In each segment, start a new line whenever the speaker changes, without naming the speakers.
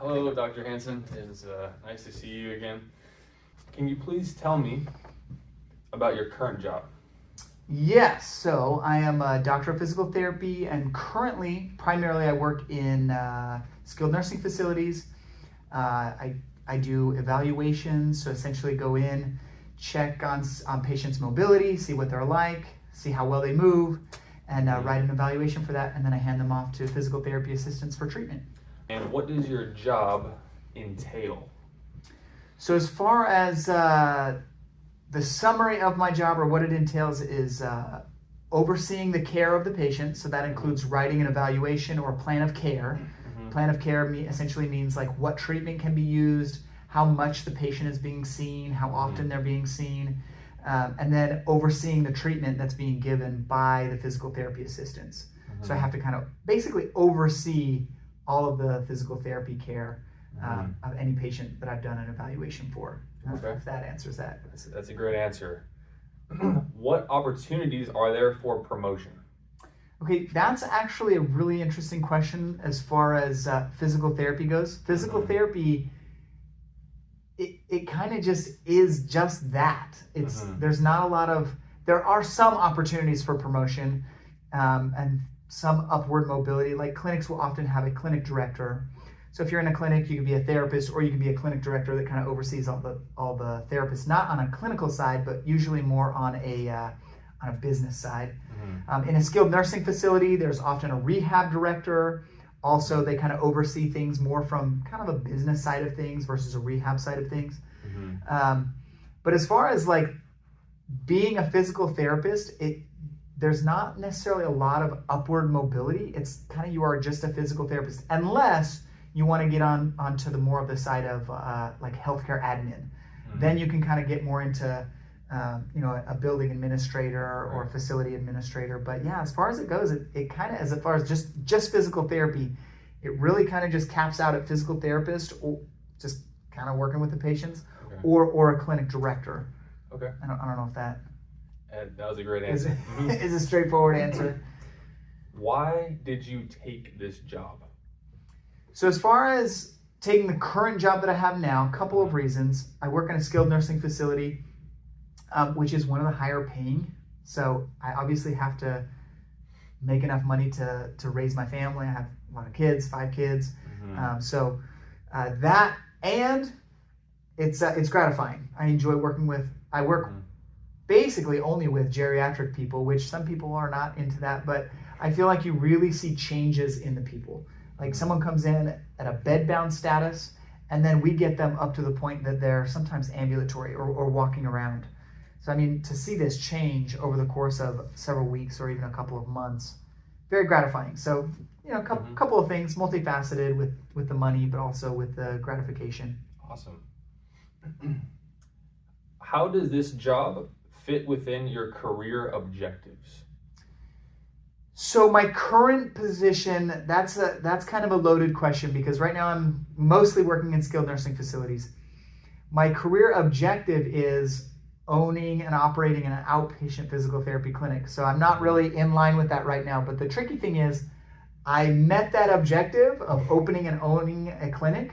Hello, Dr. Hansen. It's nice to see you again. Can you please tell me about your current job?
Yes, so I am a doctor of physical therapy, and currently, primarily, I work in skilled nursing facilities. I do evaluations, so essentially go in, check on patients' mobility, see what they're like, see how well they move, and write an evaluation for that, and then I hand them off to physical therapy assistants for treatment.
And what does your job entail?
So as far as the summary of my job, or what it entails, is overseeing the care of the patient. So that includes writing an evaluation or a plan of care. Plan of care essentially means like what treatment can be used, how much the patient is being seen, how often they're being seen, and then overseeing the treatment that's being given by the physical therapy assistants. So I have to kind of basically oversee all of the physical therapy care of any patient that I've done an evaluation for. If that answers that.
That's a great answer. What opportunities are there for promotion?
Okay, that's actually a really interesting question as far as physical therapy goes. Physical therapy, it kind of just is just that. It's there's not a lot of, there are some opportunities for promotion and some upward mobility. Like clinics will often have a clinic director. So if you're in a clinic, you can be a therapist, or you can be a clinic director that kind of oversees all the therapists, not on a clinical side, but usually more on a business side. In a skilled nursing facility, there's often a rehab director. Also, they kind of oversee things more from kind of a business side of things versus a rehab side of things. But as far as like being a physical therapist, there's not necessarily a lot of upward mobility. It's kind of, you are just a physical therapist, unless you want to get onto the more of the side of like healthcare admin. Then you can kind of get more into a building administrator or a facility administrator. But yeah, as far as it goes, it kind of, as far as just physical therapy, it really kind of just caps out at physical therapist, or just kind of working with the patients, or a clinic director.
Okay.
I don't know if that
was a great answer.
is a straightforward answer.
Why did you take this job?
So as far as taking the current job that I have now, a couple of reasons. I work in a skilled nursing facility, which is one of the higher paying. So I obviously have to make enough money to raise my family. I have a lot of kids, 5 kids. So that, and it's gratifying. I enjoy working with, I work basically only with geriatric people, which some people are not into that, but I feel like you really see changes in the people. Like someone comes in at a bedbound status, and then we get them up to the point that they're sometimes ambulatory or walking around. So I mean, to see this change over the course of several weeks or even a couple of months, very gratifying. So, a couple of things, multifaceted with the money, but also with the gratification.
Awesome. How does this job fit within your career objectives?
So my current position, that's kind of a loaded question, because right now I'm mostly working in skilled nursing facilities. My career objective is owning and operating an outpatient physical therapy clinic. So I'm not really in line with that right now. But the tricky thing is, I met that objective of opening and owning a clinic.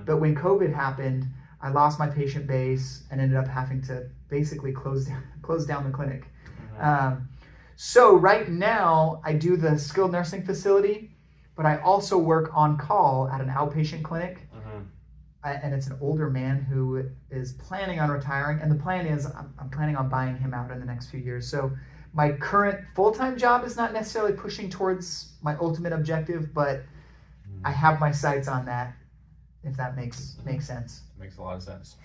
But when COVID happened, I lost my patient base and ended up having to basically close down the clinic. So right now I do the skilled nursing facility, but I also work on call at an outpatient clinic. And it's an older man who is planning on retiring. And the plan is I'm planning on buying him out in the next few years. So my current full-time job is not necessarily pushing towards my ultimate objective, but I have my sights on that, if that makes sense.
Makes a lot of sense.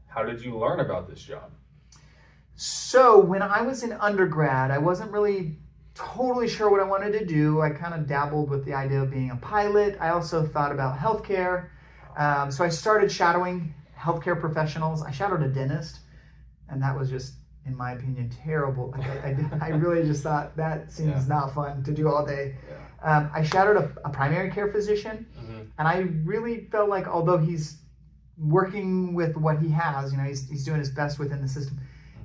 How did you learn about this job?
So when I was in undergrad, I wasn't really totally sure what I wanted to do. I kind of dabbled with the idea of being a pilot. I also thought about healthcare. So I started shadowing healthcare professionals. I shadowed a dentist, and that was just, in my opinion, terrible. I really just thought that seems not fun to do all day. I shadowed a primary care physician, and I really felt like, although he's working with what he has, he's doing his best within the system,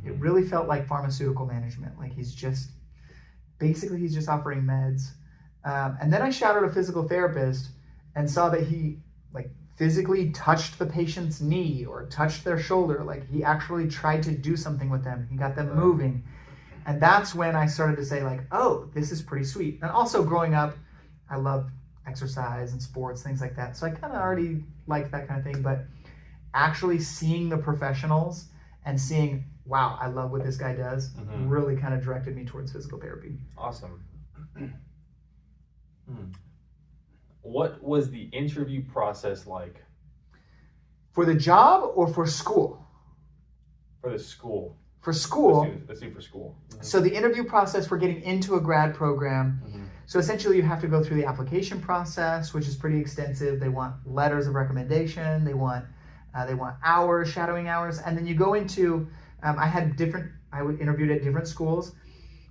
it really felt like pharmaceutical management. Like he's just offering meds. And then I shadowed a physical therapist and saw that he like physically touched the patient's knee or touched their shoulder. Like he actually tried to do something with them. He got them moving. And that's when I started to say like, oh, this is pretty sweet. And also growing up, I loved exercise and sports, things like that. So I kind of already liked that kind of thing. But actually seeing the professionals and seeing, wow, I love what this guy does, really kind of directed me towards physical therapy.
Awesome. What was the interview process like?
For the job or for school?
For the school.
For school.
Let's do for school.
So the interview process for getting into a grad program. So essentially you have to go through the application process, which is pretty extensive. They want letters of recommendation. They want hours, shadowing hours. And then you go into, I interviewed at different schools.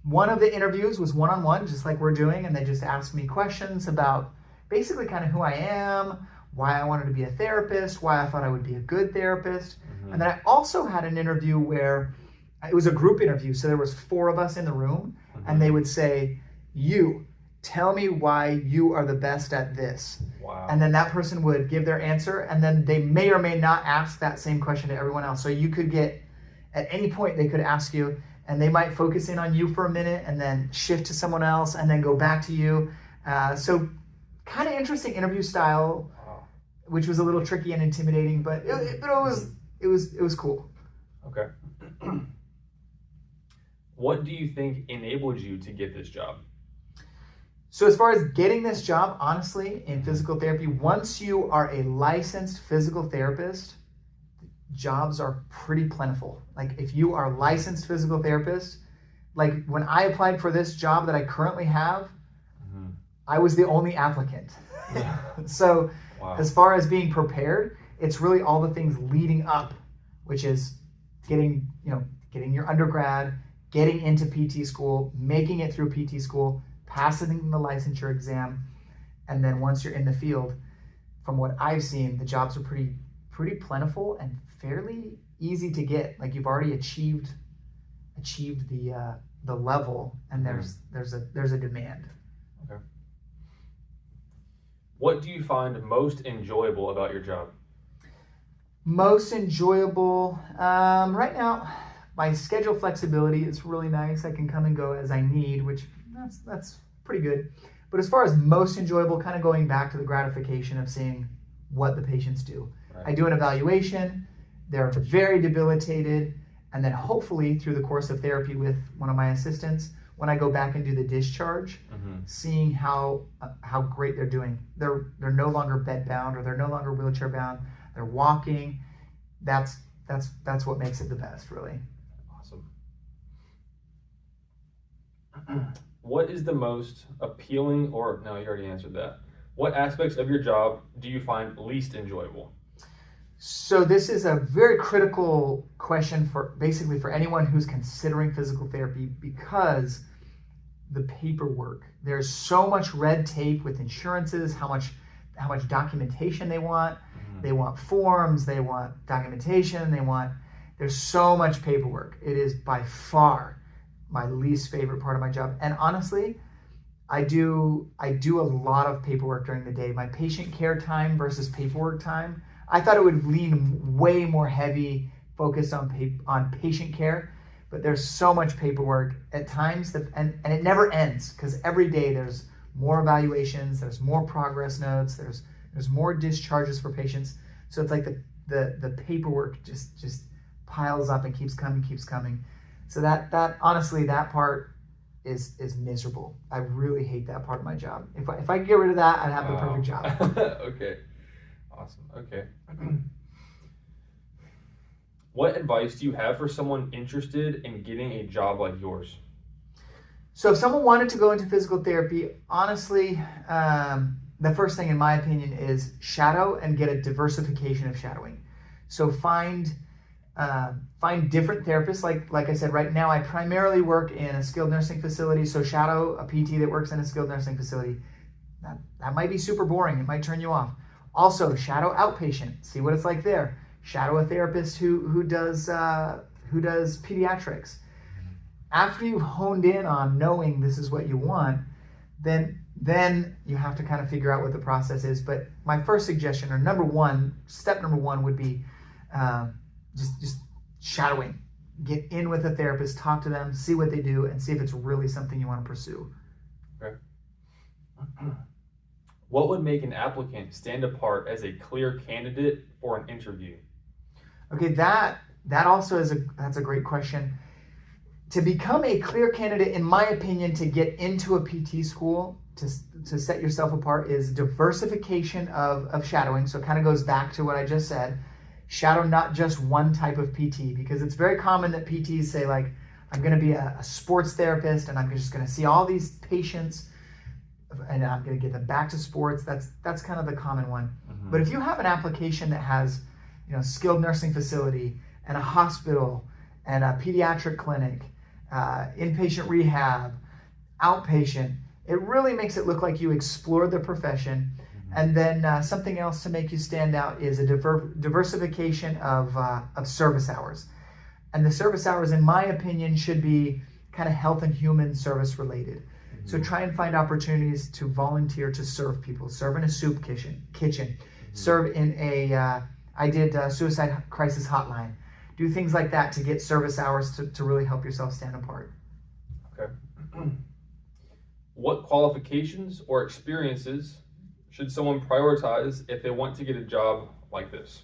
One of the interviews was one-on-one, just like we're doing. And they just asked me questions about basically kind of who I am, why I wanted to be a therapist, why I thought I would be a good therapist. And then I also had an interview where it was a group interview. So there was 4 of us in the room and they would say, you, tell me why you are the best at this.
Wow.
And then that person would give their answer and then they may or may not ask that same question to everyone else. So you could get, at any point they could ask you and they might focus in on you for a minute and then shift to someone else and then go back to you. So kind of interesting interview style, which was a little tricky and intimidating, but it was cool.
Okay. What do you think enabled you to get this job?
So as far as getting this job, honestly, in physical therapy, once you are a licensed physical therapist, jobs are pretty plentiful. Like if you are a licensed physical therapist, like when I applied for this job that I currently have, I was the only applicant. So as far as being prepared, it's really all the things leading up, which is getting your undergrad, getting into PT school, making it through PT school, passing the licensure exam, and then once you're in the field, from what I've seen, the jobs are pretty plentiful and fairly easy to get. Like you've already achieved the level, and there's a demand.
Okay. What do you find most enjoyable about your job?
Most enjoyable, right now, my schedule flexibility is really nice. I can come and go as I need, which that's pretty good. But as far as most enjoyable, kind of going back to the gratification of seeing what the patients do. Right. I do an evaluation, they're very debilitated, and then hopefully through the course of therapy with one of my assistants, when I go back and do the discharge, seeing how great they're doing. They're no longer bed bound or they're no longer wheelchair bound. They're walking. That's what makes it the best, really.
Awesome. What is the most appealing, or no, you already answered that. What aspects of your job do you find least enjoyable?
So this is a very critical question for anyone who's considering physical therapy, because the paperwork, there's so much red tape with insurances, how much documentation they want. They want forms, they want documentation, there's so much paperwork. It is by far my least favorite part of my job. And honestly, I do a lot of paperwork during the day. My patient care time versus paperwork time, I thought it would lean way more heavy focused on patient care, but there's so much paperwork at times and it never ends, because every day there's more evaluations, there's more progress notes, there's more discharges for patients. So it's like the paperwork just piles up and keeps coming. So that honestly, that part is miserable. I really hate that part of my job. If I could get rid of that, I'd have the perfect job.
Okay. Awesome. Okay. What advice do you have for someone interested in getting a job like yours?
So if someone wanted to go into physical therapy, honestly, the first thing in my opinion is shadow and get a diversification of shadowing. So find different therapists. Like I said, right now I primarily work in a skilled nursing facility. So shadow a PT that works in a skilled nursing facility. That might be super boring. It might turn you off. Also shadow outpatient. See what it's like there. Shadow a therapist who does pediatrics. After you've honed in on knowing this is what you want, then then you have to kind of figure out what the process is. But my first suggestion, or step number one, would be just shadowing. Get in with a therapist, talk to them, see what they do, and see if it's really something you want to pursue.
Okay. What would make an applicant stand apart as a clear candidate for an interview?
Okay, that also that's a great question. To become a clear candidate, in my opinion, to get into a PT school, to set yourself apart, is diversification of shadowing. So it kind of goes back to what I just said. Shadow not just one type of PT, because it's very common that PTs say, like, I'm going to be a sports therapist and I'm just going to see all these patients and I'm going to get them back to sports. That's kind of the common one. Mm-hmm. But if you have an application that has, skilled nursing facility and a hospital and a pediatric clinic, inpatient rehab, outpatient, it really makes it look like you explored the profession. Mm-hmm. And then something else to make you stand out is a diversification of service hours. And the service hours, in my opinion, should be kind of health and human service related. Mm-hmm. So try and find opportunities to volunteer to serve people. Serve in a soup kitchen. Mm-hmm. Serve in I did a suicide crisis hotline. Do things like that to get service hours to really help yourself stand apart.
Okay. What qualifications or experiences should someone prioritize if they want to get a job like this?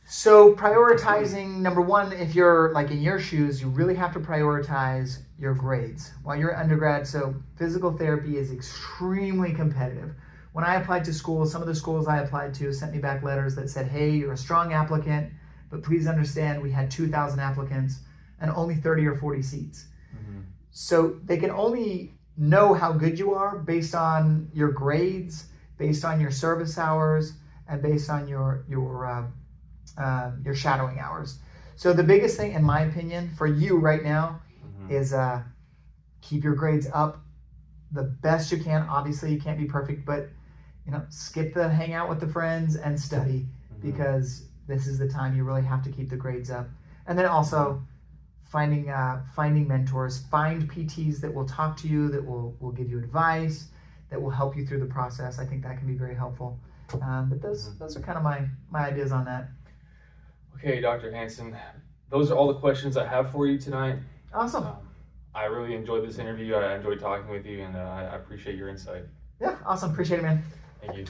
So prioritizing, number one, if you're like in your shoes, you really have to prioritize your grades while you're undergrad. So physical therapy is extremely competitive. When I applied to school, some of the schools I applied to sent me back letters that said, hey, you're a strong applicant, but please understand we had 2,000 applicants and only 30 or 40 seats. Mm-hmm. So they can only know how good you are based on your grades, based on your service hours, and based on your shadowing hours. So the biggest thing, in my opinion, for you right now, mm-hmm. is keep your grades up the best you can. Obviously, you can't be perfect, but skip the hang out with the friends and study, mm-hmm. because this is the time you really have to keep the grades up. And then also finding mentors, find PTs that will talk to you, that will give you advice, that will help you through the process. I think that can be very helpful. But those are kind of my ideas on that.
Okay, Dr. Hansen, those are all the questions I have for you tonight.
Awesome.
I really enjoyed this interview. I enjoyed talking with you, and I appreciate your insight.
Yeah, awesome. Appreciate it, man.
Thank you.